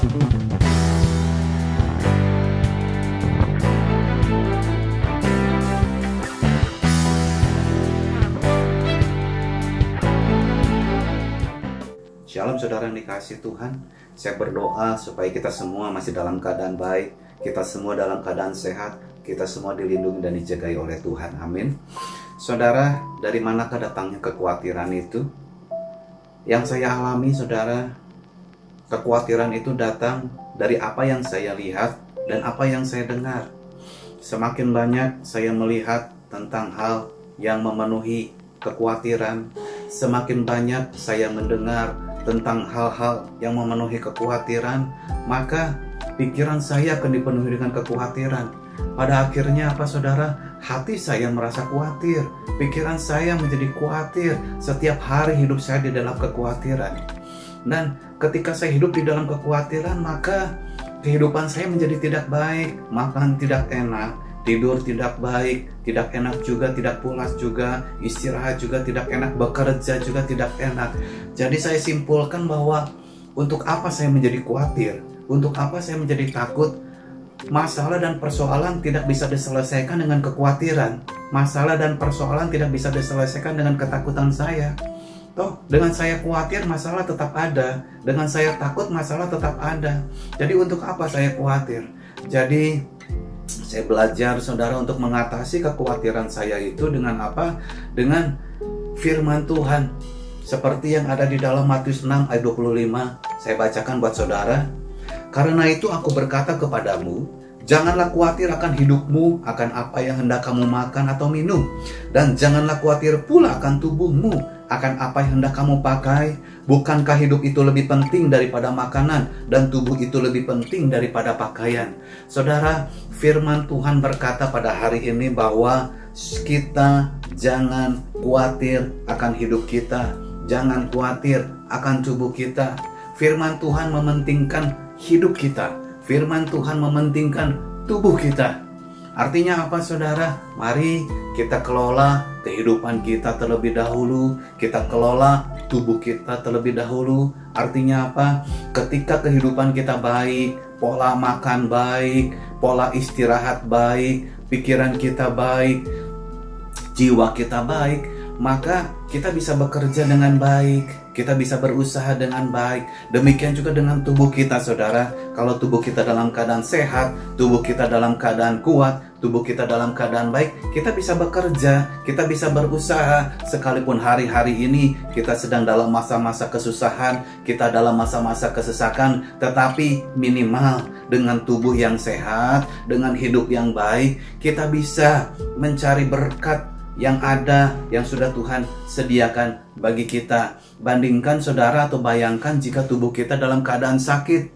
Shalom saudara yang dikasihi Tuhan. Saya berdoa supaya kita semua masih dalam keadaan baik, kita semua dalam keadaan sehat, kita semua dilindungi dan dijagai oleh Tuhan. Amin. Saudara, dari manakah datangnya kekhawatiran itu? Yang saya alami, saudara, kekhawatiran itu datang dari apa yang saya lihat dan apa yang saya dengar. Semakin banyak saya melihat tentang hal yang memenuhi kekhawatiran, semakin banyak saya mendengar tentang hal-hal yang memenuhi kekhawatiran, maka pikiran saya akan dipenuhi dengan kekhawatiran. Pada akhirnya apa saudara? Hati saya merasa khawatir, pikiran saya menjadi khawatir. Setiap hari hidup saya di dalam kekhawatiran. Dan ketika saya hidup di dalam kekhawatiran, maka kehidupan saya menjadi tidak baik, makan tidak enak, tidur tidak baik, tidak enak juga, tidak pulas juga, istirahat juga tidak enak, bekerja juga tidak enak. Jadi saya simpulkan bahwa untuk apa saya menjadi khawatir? Untuk apa saya menjadi takut? Masalah dan persoalan tidak bisa diselesaikan dengan kekhawatiran. Masalah dan persoalan tidak bisa diselesaikan dengan ketakutan saya. Toh, dengan saya khawatir, masalah tetap ada. Dengan saya takut, masalah tetap ada. Jadi untuk apa saya khawatir? Jadi saya belajar saudara untuk mengatasi kekhawatiran saya itu dengan apa? Dengan firman Tuhan. Seperti yang ada di dalam Matius 6 ayat 25. Saya bacakan buat saudara. Karena itu aku berkata kepadamu, janganlah khawatir akan hidupmu, akan apa yang hendak kamu makan atau minum. Dan janganlah khawatir pula akan tubuhmu, akan apa yang hendak kamu pakai. Bukankah hidup itu lebih penting daripada makanan, dan tubuh itu lebih penting daripada pakaian? Saudara, firman Tuhan berkata pada hari ini bahwa kita jangan khawatir akan hidup kita, jangan khawatir akan tubuh kita. Firman Tuhan mementingkan hidup kita, firman Tuhan mementingkan tubuh kita. Artinya apa saudara? Mari kita kelola kehidupan kita terlebih dahulu, kita kelola tubuh kita terlebih dahulu. Artinya apa? Ketika kehidupan kita baik, pola makan baik, pola istirahat baik, pikiran kita baik, jiwa kita baik, maka kita bisa bekerja dengan baik, kita bisa berusaha dengan baik. Demikian juga dengan tubuh kita saudara. Kalau tubuh kita dalam keadaan sehat, tubuh kita dalam keadaan kuat, tubuh kita dalam keadaan baik, kita bisa bekerja, kita bisa berusaha. Sekalipun hari-hari ini kita sedang dalam masa-masa kesusahan, kita dalam masa-masa kesesakan, tetapi minimal dengan tubuh yang sehat, dengan hidup yang baik, kita bisa mencari berkat yang ada, yang sudah Tuhan sediakan bagi kita. Bandingkan saudara atau bayangkan jika tubuh kita dalam keadaan sakit.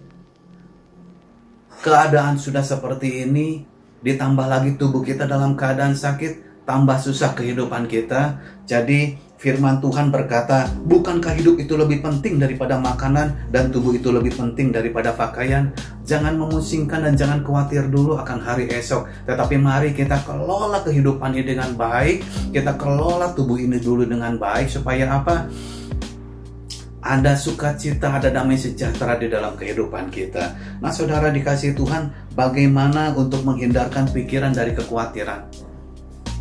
Keadaan sudah seperti ini, ditambah lagi tubuh kita dalam keadaan sakit, tambah susah kehidupan kita. Jadi firman Tuhan berkata, bukankah hidup itu lebih penting daripada makanan, dan tubuh itu lebih penting daripada pakaian? Jangan memusingkan dan jangan khawatir dulu akan hari esok, tetapi mari kita kelola kehidupan ini dengan baik. Kita kelola tubuh ini dulu dengan baik, supaya apa? Ada sukacita, ada damai sejahtera di dalam kehidupan kita. Nah saudara dikasihi Tuhan, bagaimana untuk menghindarkan pikiran dari kekhawatiran?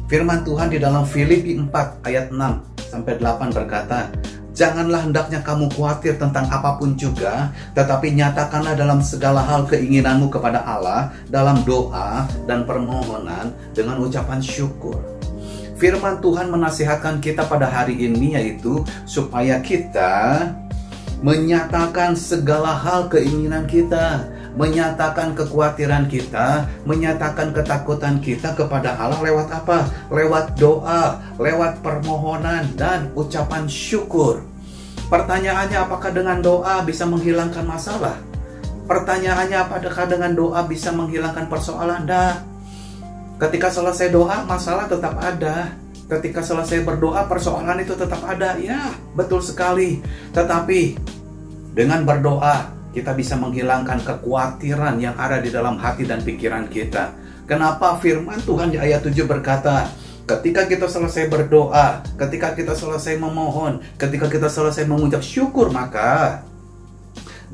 Firman Tuhan di dalam Filipi 4 ayat 6 sampai 8 berkata, janganlah hendaknya kamu khawatir tentang apapun juga, tetapi nyatakanlah dalam segala hal keinginanmu kepada Allah dalam doa dan permohonan dengan ucapan syukur. Firman Tuhan menasihatkan kita pada hari ini, yaitu supaya kita menyatakan segala hal keinginan kita, menyatakan kekhawatiran kita, menyatakan ketakutan kita kepada Allah lewat apa? Lewat doa, lewat permohonan dan ucapan syukur. Pertanyaannya, apakah dengan doa bisa menghilangkan masalah? Pertanyaannya, apakah dengan doa bisa menghilangkan persoalan? Dah. Ketika selesai doa, masalah tetap ada. Ketika selesai berdoa, persoalan itu tetap ada. Ya, betul sekali. Tetapi dengan berdoa, kita bisa menghilangkan kekhawatiran yang ada di dalam hati dan pikiran kita. Kenapa firman Tuhan di ayat 7 berkata, ketika kita selesai berdoa, ketika kita selesai memohon, ketika kita selesai mengucap syukur, maka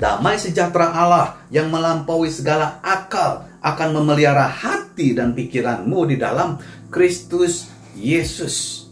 Damai sejahtera Allah yang melampaui segala akal akan memelihara hati dan pikiranmu di dalam Kristus Yesus.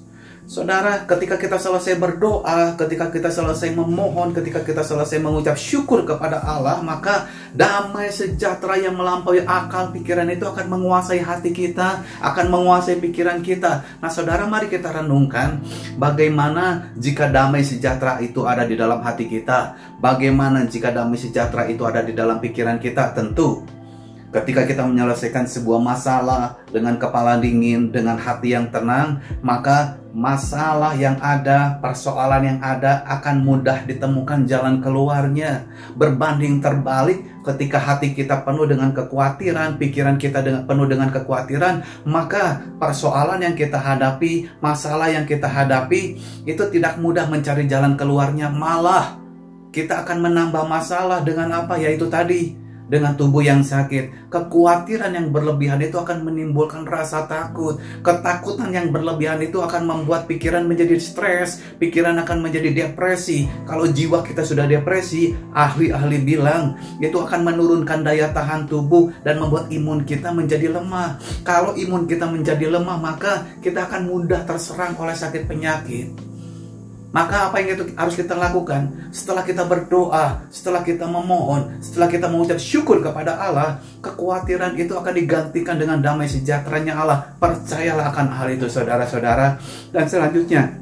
Saudara, ketika kita selesai berdoa, ketika kita selesai memohon, ketika kita selesai mengucap syukur kepada Allah, maka damai sejahtera yang melampaui akal pikiran itu akan menguasai hati kita, akan menguasai pikiran kita. Nah, saudara, mari kita renungkan bagaimana jika damai sejahtera itu ada di dalam hati kita. Bagaimana jika damai sejahtera itu ada di dalam pikiran kita? Tentu ketika kita menyelesaikan sebuah masalah dengan kepala dingin, dengan hati yang tenang, maka masalah yang ada, persoalan yang ada akan mudah ditemukan jalan keluarnya. Berbanding terbalik, ketika hati kita penuh dengan kekhawatiran, pikiran kita penuh dengan kekhawatiran, maka persoalan yang kita hadapi, masalah yang kita hadapi, itu tidak mudah mencari jalan keluarnya. Malah kita akan menambah masalah dengan apa? Yaitu tadi, dengan tubuh yang sakit. Kekhawatiran yang berlebihan itu akan menimbulkan rasa takut. Ketakutan yang berlebihan itu akan membuat pikiran menjadi stres. Pikiran akan menjadi depresi. Kalau jiwa kita sudah depresi, ahli-ahli bilang itu akan menurunkan daya tahan tubuh dan membuat imun kita menjadi lemah. Kalau imun kita menjadi lemah, maka kita akan mudah terserang oleh sakit penyakit. Maka apa yang harus kita lakukan? Setelah kita berdoa, setelah kita memohon, setelah kita mengucap syukur kepada Allah, kekhawatiran itu akan digantikan dengan damai sejahteranya Allah. Percayalah akan hal itu, saudara-saudara. Dan selanjutnya,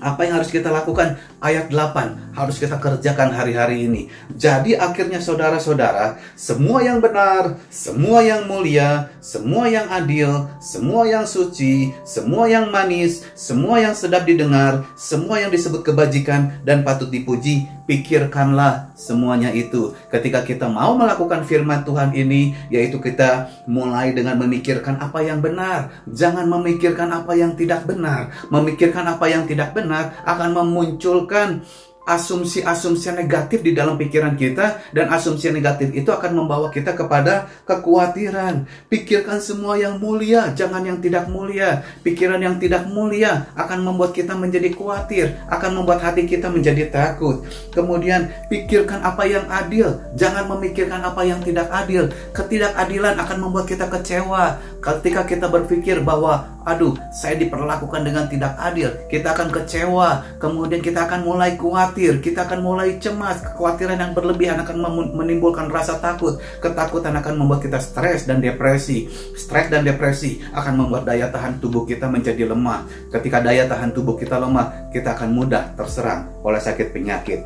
apa yang harus kita lakukan? Ayat 8 harus kita kerjakan hari-hari ini. Jadi akhirnya saudara-saudara, semua yang benar, semua yang mulia, semua yang adil, semua yang suci, semua yang manis, semua yang sedap didengar, semua yang disebut kebajikan dan patut dipuji, pikirkanlah semuanya itu. Ketika kita mau melakukan firman Tuhan ini, yaitu kita mulai dengan memikirkan apa yang benar. Jangan memikirkan apa yang tidak benar. Memikirkan apa yang tidak benar akan memunculkan asumsi-asumsi negatif di dalam pikiran kita, dan asumsi negatif itu akan membawa kita kepada kekhawatiran. Pikirkan semua yang mulia, jangan yang tidak mulia. Pikiran yang tidak mulia akan membuat kita menjadi khawatir, akan membuat hati kita menjadi takut. Kemudian pikirkan apa yang adil, jangan memikirkan apa yang tidak adil. Ketidakadilan akan membuat kita kecewa. Ketika kita berpikir bahwa aduh, saya diperlakukan dengan tidak adil, kita akan kecewa. Kemudian kita akan mulai khawatir, kita akan mulai cemas. Kekhawatiran yang berlebihan akan menimbulkan rasa takut. Ketakutan akan membuat kita stres dan depresi. Stres dan depresi akan membuat daya tahan tubuh kita menjadi lemah. Ketika daya tahan tubuh kita lemah, kita akan mudah terserang oleh sakit penyakit.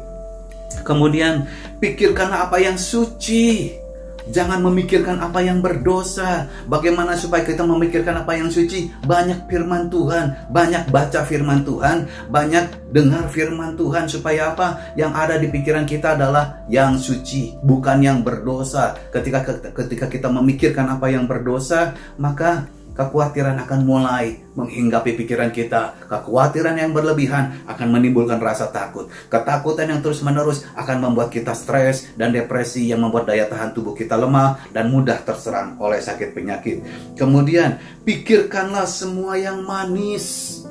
Kemudian pikirkanlah apa yang suci. Jangan memikirkan apa yang berdosa. Bagaimana supaya kita memikirkan apa yang suci? Banyak firman Tuhan, banyak baca firman Tuhan, banyak dengar firman Tuhan. Supaya apa? Yang ada di pikiran kita adalah yang suci, bukan yang berdosa. Ketika kita memikirkan apa yang berdosa, maka kekhawatiran akan mulai menghinggapi pikiran kita. Kekhawatiran yang berlebihan akan menimbulkan rasa takut. Ketakutan yang terus-menerus akan membuat kita stres dan depresi, yang membuat daya tahan tubuh kita lemah dan mudah terserang oleh sakit penyakit. Kemudian, pikirkanlah semua yang manis.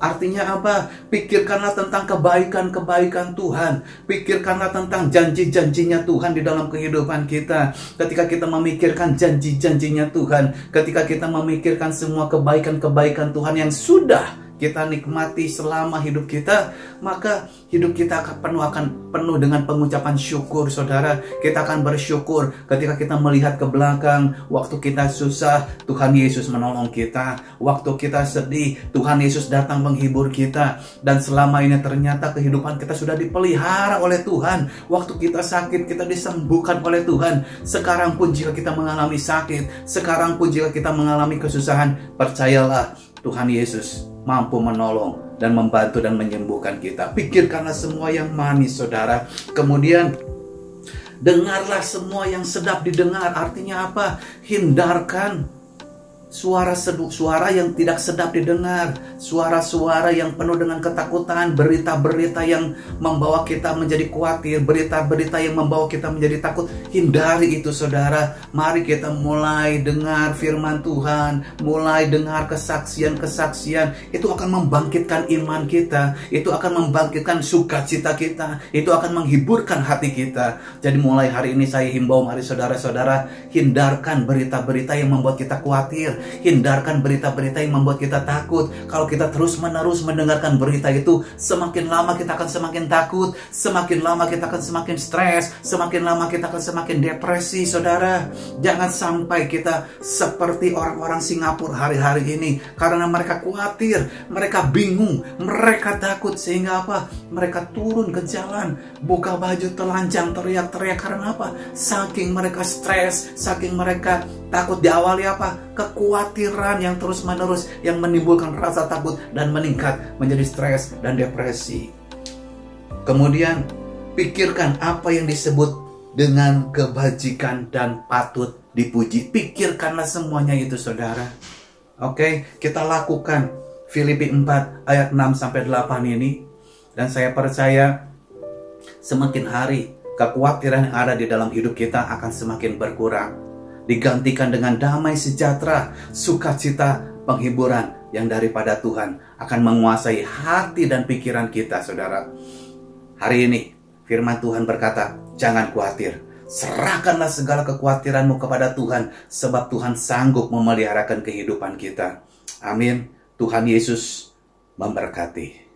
Artinya apa? Pikirkanlah tentang kebaikan-kebaikan Tuhan. Pikirkanlah tentang janji-janjinya Tuhan di dalam kehidupan kita. Ketika kita memikirkan janji-janjinya Tuhan, ketika kita memikirkan semua kebaikan-kebaikan Tuhan yang sudah kita nikmati selama hidup kita, maka hidup kita akan penuh dengan pengucapan syukur, saudara. Kita akan bersyukur ketika kita melihat ke belakang. Waktu kita susah, Tuhan Yesus menolong kita. Waktu kita sedih, Tuhan Yesus datang menghibur kita. Dan selama ini ternyata kehidupan kita sudah dipelihara oleh Tuhan. Waktu kita sakit, kita disembuhkan oleh Tuhan. Sekarang pun jika kita mengalami sakit, sekarang pun jika kita mengalami kesusahan, percayalah, Tuhan Yesus mampu menolong dan membantu dan menyembuhkan kita. Pikirkanlah semua yang manis, saudara. Kemudian dengarlah semua yang sedap didengar. Artinya apa? Hindarkan suara seduh, suara yang tidak sedap didengar, suara-suara yang penuh dengan ketakutan, berita-berita yang membawa kita menjadi khawatir, berita-berita yang membawa kita menjadi takut. Hindari itu, saudara. Mari kita mulai dengar firman Tuhan, mulai dengar kesaksian-kesaksian. Itu akan membangkitkan iman kita, itu akan membangkitkan sukacita kita, itu akan menghiburkan hati kita. Jadi mulai hari ini saya himbau, mari saudara-saudara, hindarkan berita-berita yang membuat kita khawatir. Hindarkan berita-berita yang membuat kita takut. Kalau kita terus-menerus mendengarkan berita itu, semakin lama kita akan semakin takut, semakin lama kita akan semakin stres, semakin lama kita akan semakin depresi, saudara. Jangan sampai kita seperti orang-orang Singapura hari-hari ini, karena mereka khawatir, mereka bingung, mereka takut, sehingga apa? Mereka turun ke jalan, buka baju telanjang, teriak-teriak. Karena apa? Saking mereka stres, saking mereka takut. Diawali apa? Kekhawatiran yang terus-menerus yang menimbulkan rasa takut dan meningkat menjadi stres dan depresi. Kemudian pikirkan apa yang disebut dengan kebajikan dan patut dipuji. Pikirkanlah semuanya itu, saudara. Oke, kita lakukan Filipi 4 ayat 6-8 ini. Dan saya percaya semakin hari kekhawatiran yang ada di dalam hidup kita akan semakin berkurang, digantikan dengan damai sejahtera, sukacita, penghiburan yang daripada Tuhan akan menguasai hati dan pikiran kita, saudara. Hari ini firman Tuhan berkata, jangan khawatir, serahkanlah segala kekhawatiranmu kepada Tuhan, sebab Tuhan sanggup memeliharakan kehidupan kita. Amin. Tuhan Yesus memberkati.